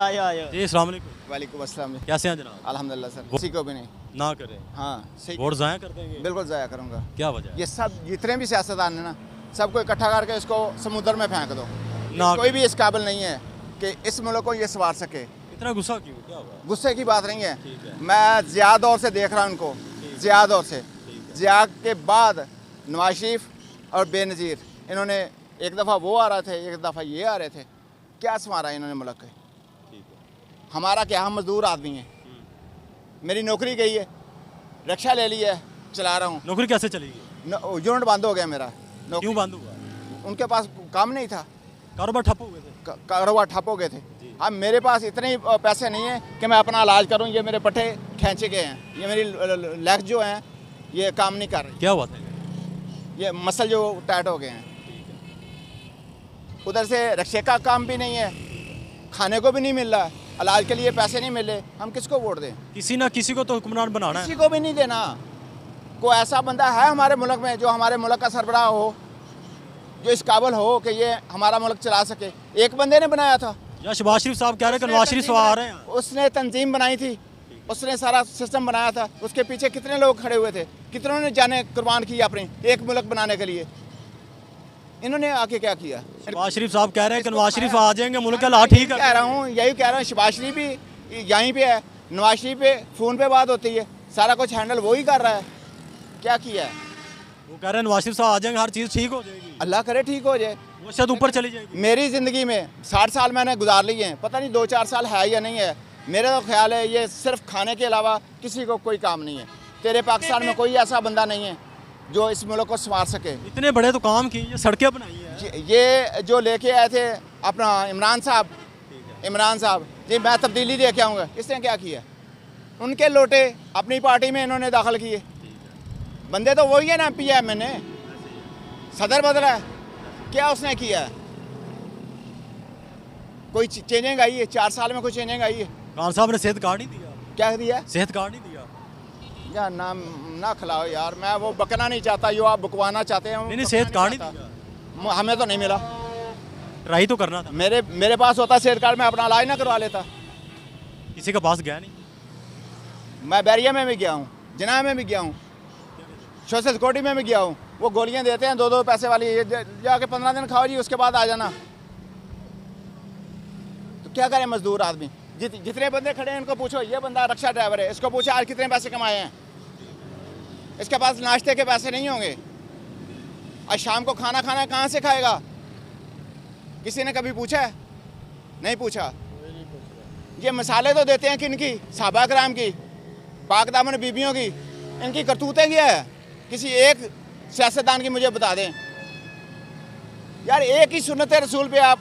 आयो आयो जी अस्सलाम वालेकुम। वालेकुम अस्सलाम। कैसे हैं जनाब? अल्हम्दुलिल्लाह सर, किसी को भी नहीं। ना करें, हाँ सही, वोट ज़ाया कर देंगे। बिल्कुल ज़ाया करूँगा। क्या वजह है? ये सब जितने भी सियासतदान हैं ना, सबको इकट्ठा करके इसको समुद्र में फेंक दो। ना कोई भी इस काबिल नहीं है कि इस मुल्क को ये संवार सके। इतना गुस्सा क्यों? क्या हुआ? गुस्से की बात नहीं है, ठीक है। मैं ज़िया दौर से देख रहा हूँ उनको, ज़िया दौर से। ठीक है। ज़िया के बाद नवाज शरीफ और बेनज़ीर, इन्होंने एक दफ़ा वो आ रहे थे, एक दफ़ा ये आ रहे थे। क्या संवारा इन्होंने मुल्क के? ठीक है। हमारा क्या, हम मजदूर आदमी हैं। मेरी नौकरी गई है, रिक्शा ले ली है, चला रहा हूँ। नौकरी कैसे चलेगी? यूनिट बंद हो गया मेरा। क्यों बंद हुआ? उनके पास काम नहीं था, कारोबार ठप हो गए थे। कारोबार ठप हो गए थे। जी। अब मेरे पास इतने ही पैसे नहीं हैं कि मैं अपना इलाज करूं। ये मेरे पट्टे खींचे गए हैं, ये मेरी लेग जो हैं ये काम नहीं कर रही, क्या हुआ था? ये मसल जो टाइट हो गए हैं। उधर से रिक्शे का काम भी नहीं है, खाने को भी नहीं मिल रहा, इलाज के लिए पैसे नहीं मिले। हम किसको वोट दें? किसी ना किसी को तो हुक्मरान बनाना किसी है। को भी नहीं देना। कोई ऐसा बंदा है हमारे मुल्क में जो हमारे मुल्क का सरबराह हो, जो इस काबिल हो कि ये हमारा मुल्क चला सके? एक बंदे ने बनाया था। या शहबाज शरीफ साहब कह रहे हैं कि नवाज शरीफ आ रहे हैं। उसने तंजीम बनाई थी, उसने सारा सिस्टम बनाया था। उसके पीछे कितने लोग खड़े हुए थे, कितनों ने जाने कुर्बान किया अपने एक मुल्क बनाने के लिए। इन्होंने आके क्या किया? शहबाज शरीफ साहब कह रहे हैं कि नवाज शरीफ आ जाएंगे, मुल्क का हालात ठीक कह है। रहा हूँ, यही कह रहा हूँ। शहबाज शरीफ भी यहीं पे है, नवाज शरीफ पे फ़ोन पे बात होती है, सारा कुछ हैंडल वो ही कर रहा है। क्या किया है? वो कह रहे हैं नवाज शरीफ साहब आ जाएंगे, हर चीज़ ठीक हो जाएगी। अल्लाह करे ठीक हो जाए। वो शायद ऊपर चली जाएगी। मेरी ज़िंदगी में 60 साल मैंने गुजार लिए हैं, पता नहीं 2-4 साल है या नहीं है। मेरा तो ख्याल है ये सिर्फ खाने के अलावा किसी को कोई काम नहीं है। तेरे पाकिस्तान में कोई ऐसा बंदा नहीं है जो इस मुल्क को संवार सके। इतने बड़े तो काम किए, ये सड़कें बनाई है। ये जो लेके आए थे अपना इमरान साहब, इमरान साहब जी, मैं तब्दीली लेके आऊँगा, इसने क्या किया? उनके लोटे अपनी पार्टी में इन्होंने दाखिल किए। बंदे तो वही है ना, PM ने सदर बदला है, क्या उसने किया? कोई चेंजिंग आई है? 4 साल में कोई चेंजिंग आई है? खान साहब ने सेहत कार्ड नहीं दिया। क्या दिया? सेहत कार्ड नहीं दिया। यार नाम ना खिलाओ यार, मैं वो बकना नहीं चाहता जो आप बुकवाना चाहते हैं। नहीं सेहत कार्ड नहीं दिया। हमें तो नहीं मिला। ट्राई तो करना था। मेरे पास होता सेहत कार्ड, मैं अपना इलाज ना करवा लेता। किसी के पास गया नहीं। मैं बैरिया में भी गया हूँ, जिना में भी गया हूँ, सोशल सिक्योरिटी में भी गया हूँ। वो गोलियाँ देते हैं 2-2 पैसे वाली, ये जाके 15 दिन खाओ जी, उसके बाद आ जाना। तो क्या करें मजदूर आदमी? जितने बंदे खड़े हैं इनको पूछो, ये बंदा रिक्शा ड्राइवर है, इसको पूछो आज कितने पैसे कमाए हैं। इसके पास नाश्ते के पैसे नहीं होंगे, आज शाम को खाना खाना कहाँ से खाएगा? किसी ने कभी पूछा है? नहीं पूछा। ये मिसालें तो देते हैं कि इनकी सहाबा कराम की, पाक दामन बीबियों की, इनकी करतूतें क्या है? किसी एक सियासतदान की मुझे बता दें यार। एक ही सुन्नत रसूल पे आप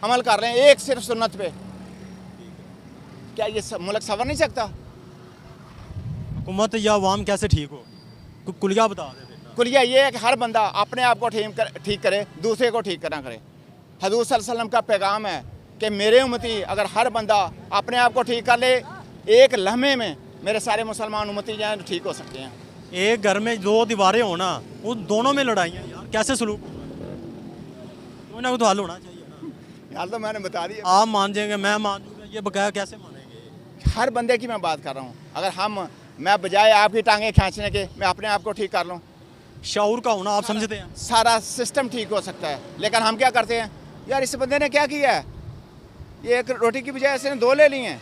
अमल कर रहे हैं, एक सिर्फ सुन्नत पे। क्या ये मुल्क संवर नहीं सकता? हुकूमत या अवाम कैसे ठीक हो? कुलिया बता दे। कुलिया ये है कि हर बंदा अपने आप को ठीक करे, दूसरे को ठीक करना करे। हजूर सल्लल्लाहु अलैहि वसल्लम का पैगाम है कि मेरे उम्मती अगर हर बंदा अपने आप को ठीक कर ले, एक लम्हे में मेरे सारे मुसलमान उम्मती जो हैं ठीक हो सकते हैं। एक घर में 2 दीवारें होना, उन दोनों में लड़ाइयाँ यार, कैसे सलूक? कोई ना कोई तो हल होना चाहिए ना। यार तो मैंने बता दिया। आप मान जाएंगे, मैं मान जाऊँगा, ये बकाया कैसे मानेंगे? हर बंदे की मैं बात कर रहा हूँ। अगर मैं बजाय आपकी टांगें खींचने के मैं अपने आप को ठीक कर लूँ, शाऊर का होना आप समझते हैं? सारा सिस्टम ठीक हो सकता है। लेकिन हम क्या करते हैं यार, इस बंदे ने क्या किया है, ये एक रोटी की बजाय इसने 2 ले ली हैं,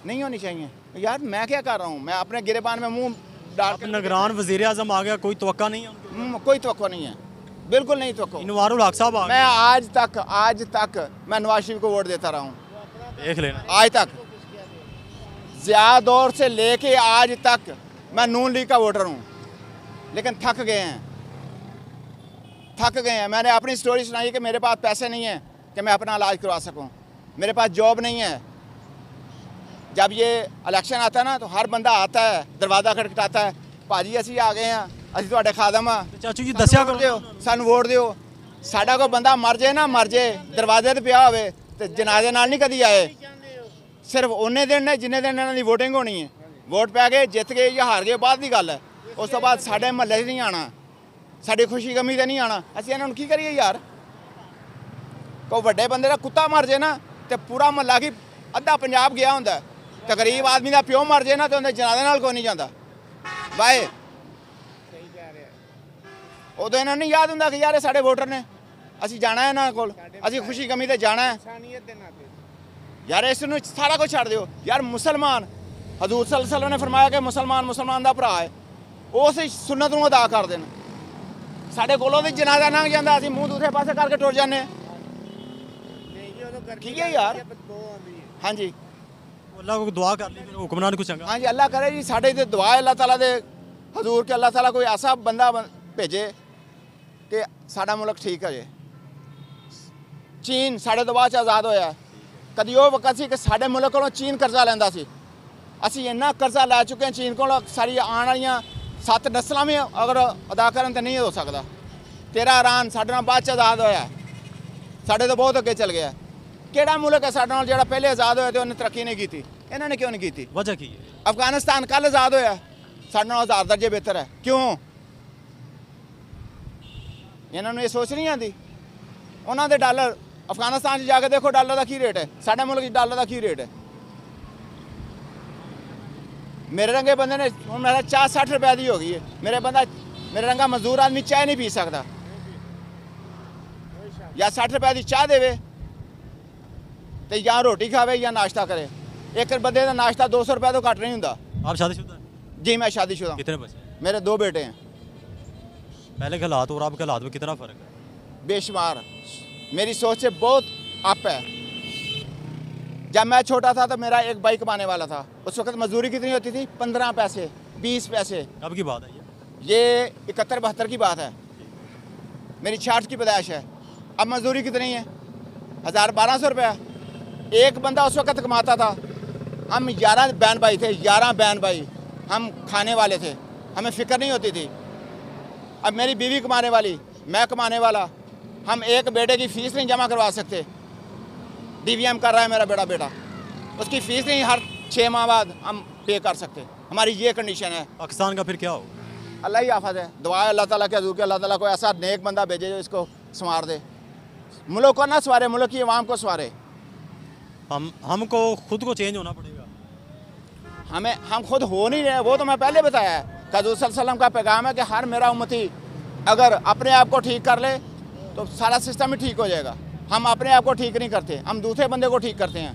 नहीं होनी चाहिए। यार मैं क्या कर रहा हूँ? मैं अपने गिरेबान में मुंह डाल के निगरान वज़ीर आज़म आ गया, कोई तवक्का नहीं है उनकी? कोई तवक्को नहीं है, बिल्कुल नहीं तवक्को। इनवारुल हक साहब आ गए। मैं आज तक मैं नवाज शरीफ को वोट देता रहा हूँ, देख लेना। आज तक। ज़िया दौर से लेके आज तक मैं नून लीग का वोटर हूँ, लेकिन थक गए हैं। मैंने अपनी स्टोरी सुनाई कि मेरे पास पैसे नहीं हैं कि मैं अपना इलाज करवा सकूं, मेरे पास जॉब नहीं है। जब ये इलेक्शन आता है ना तो हर बंदा आता है, दरवाज़ा खटखटाता है, भाजी असी आ गए हैं, असी तुहाडे खादम हाँ, चाचू जी दस्या करो, सानू वोट दिओ। साडा कोई बंदा मर जाए ना, मर जाए दरवाजे ते पिया होवे ते जनाजे नाल नहीं कदी आए। सिर्फ उन्ने दिन ने जिन्ने दिन इन्हां दी वोटिंग होनी है। वोट पै गए, जित गए या हार गए, बाद की गल है। उस तो बाद साडे महल्ले च नहीं आना, साडी खुशी गमी ते नहीं आना। असीं इन्हां नूं की करिए यार? कोई वड्डे बंदे दा कुत्ता मर जाए ना तो पूरा महल्ला की ਅੱਧਾ ਪੰਜਾਬ ਗਿਆ ਹੁੰਦਾ ਤੇ ਗਰੀਬ ਆਦਮੀ ਦਾ ਪਿਓ ਮਰ ਜੇ ਨਾ ਤੇ ਉਹਦੇ ਜਨਾਜ਼ੇ ਨਾਲ ਕੋਈ ਨਹੀਂ ਜਾਂਦਾ ਵਾਏ ਉਦੋਂ ਇਹਨਾਂ ਨੂੰ ਯਾਦ ਹੁੰਦਾ ਕਿ ਯਾਰ ਇਹ ਸਾਡੇ ਵੋਟਰ ਨੇ ਅਸੀਂ ਜਾਣਾ ਇਹਨਾਂ ਕੋਲ ਅਸੀਂ ਖੁਸ਼ੀ ਗਮੀ ਤੇ ਜਾਣਾ ਹੈ ਯਾਰ ਇਸ ਨੂੰ ਸਾਰਾ ਕੁਝ ਛੱਡ ਦਿਓ ਯਾਰ ਮੁਸਲਮਾਨ ਹਜ਼ੂਰ ਸੱਲੱਲਾਹੁ ਅਲੈहि ਵਸੱਲਮ ਨੇ ਫਰਮਾਇਆ ਕਿ ਮੁਸਲਮਾਨ ਦਾ ਭਰਾ ਹੈ ਉਸ ਸੁਨਨਤ ਨੂੰ ਅਦਾ ਕਰ ਦੇਣ ਸਾਡੇ ਕੋਲੋਂ ਦੀ ਜਨਾਜ਼ਾ ਲੰਘ ਜਾਂਦਾ ਅਸੀਂ ਮੂੰਹ ਦੂਸਰੇ ਪਾਸੇ ਕਰਕੇ ਟੁਰ ਜਾਂਦੇ ਹਾਂ ਠੀਕ ਹੈ ਯਾਰ ਹਾਂਜੀ ਅੱਲਾਹ को दुआ कर ली फिर हुक्मरान को चंगा हाँ जी अल्लाह करे जी साढ़े ते दुआ है अल्लाह ताला दे हजूर के अल्लाह ताला कोई ऐसा बंदा भेजे कि साडा मुल्क ठीक है जे चीन साढ़े तो बाद आज़ाद होया कदी वो वक्त सी कि साढ़े मुल्क कोलों चीन कर्जा लैंदा सी असी इन्ना कर्जा लै चुके हैं चीन कोलों सारी आने वालियां 7 नस्लां भी अगर अदा करन तो नहीं हो सकता तेरा ईरान साढ़े नाल बाद आज़ाद होया साढ़े तो बहुत अगे चल गया ਕਿਹੜਾ ਮੁਲਕ ਹੈ ਸਾਡੇ ਨਾਲ ਜਿਹੜਾ ਪਹਿਲੇ ਆਜ਼ਾਦ ਹੋਇਆ ਤੇ ਉਹਨੇ ਤਰੱਕੀ ਨਹੀਂ ਕੀਤੀ ਇਹਨਾਂ ਨੇ ਕਿਉਂ ਨਹੀਂ ਕੀਤੀ वजह की है ਅਫਗਾਨਿਸਤਾਨ ਕੱਲ ਆਜ਼ਾਦ ਹੋਇਆ ਸਾਡੇ ਨਾਲ 1000 ਦਰਜੇ ਬਿਹਤਰ ਹੈ ਕਿਉਂ ਇਹਨਾਂ ਨੂੰ ਇਹ ਸੋਚ ਨਹੀਂ ਆਉਂਦੀ ਉਹਨਾਂ ਦੇ ਡਾਲਰ ਅਫਗਾਨਿਸਤਾਨ 'ਚ ਜਾ ਕੇ ਦੇਖੋ ਡਾਲਰ ਦਾ ਕੀ ਰੇਟ ਹੈ ਸਾਡੇ ਮੁਲਕ 'ਚ ਡਾਲਰ ਦਾ ਕੀ ਰੇਟ ਹੈ ਮੇਰੇ ਰੰਗੇ ਬੰਦੇ ਨੇ ਹੁਣ ਮੇਰਾ ਚਾਹ 60 ਰੁਪਏ ਦੀ ਹੋ ਗਈ ਹੈ ਮੇਰੇ ਰੰਗਾ ਮਜ਼ਦੂਰ ਆਦਮੀ ਚਾਹ ਨਹੀਂ ਪੀ ਸਕਦਾ ਜਾਂ 60 ਰੁਪਏ ਦੀ ਚਾਹ ਦੇਵੇ ਤੇ ਜਾਂ ਰੋਟੀ ਖਾਵੇ ਜਾਂ ਨਾਸ਼ਤਾ ਕਰੇ ਇੱਕ ਬੰਦੇ ਦਾ ਨਾਸ਼ਤਾ 200 ਰੁਪਏ ਤੋਂ ਘੱਟ ਨਹੀਂ ਹੁੰਦਾ आप शादीशुदा हैं जी मैं शादीशुदा हूँ कितने बच्चे मेरे 2 बेटे हैं पहले के हालात और अब के हालात में कितना फ़र्क है बेशुमार मेरी सोच से बहुत अप है जब मैं छोटा था तो मेरा एक बाइक कमाने वाला था उस वक्त मजदूरी कितनी होती थी 15 पैसे 20 पैसे कब की बात है ये ये 71-72 की बात है मेरी 66 की पैदाइश है अब मजदूरी कितनी है 1200 रुपया एक बंदा उस वक्त कमाता था हम 11 बहन भाई थे 11 बहन भाई हम खाने वाले थे हमें फ़िक्र नहीं होती थी अब मेरी बीवी कमाने वाली मैं कमाने वाला हम एक बेटे की फ़ीस नहीं जमा करवा सकते DVM कर रहा है मेरा बेटा उसकी फ़ीस नहीं हर 6 माह बाद हम पे कर सकते हमारी ये कंडीशन है पाकिस्तान का फिर क्या हो अल्लाह ही आफत है दुआ है अल्लाह ताला के हज़ूर के अल्लाह ताला को ऐसा नेक बंदा भेजे जो इसको संवार दे मुल्क को ना संवारे मुल्क की आवाम को संवारे हमको खुद को चेंज होना पड़ेगा हम खुद हो नहीं रहे वो तो मैं पहले बताया है हज़ूर सल्लल्लाहु अलैहि वसल्लम का पैगाम है कि हर मेरा उम्मती अगर अपने आप को ठीक कर ले तो सारा सिस्टम ही ठीक हो जाएगा हम अपने आप को ठीक नहीं करते हम दूसरे बंदे को ठीक करते हैं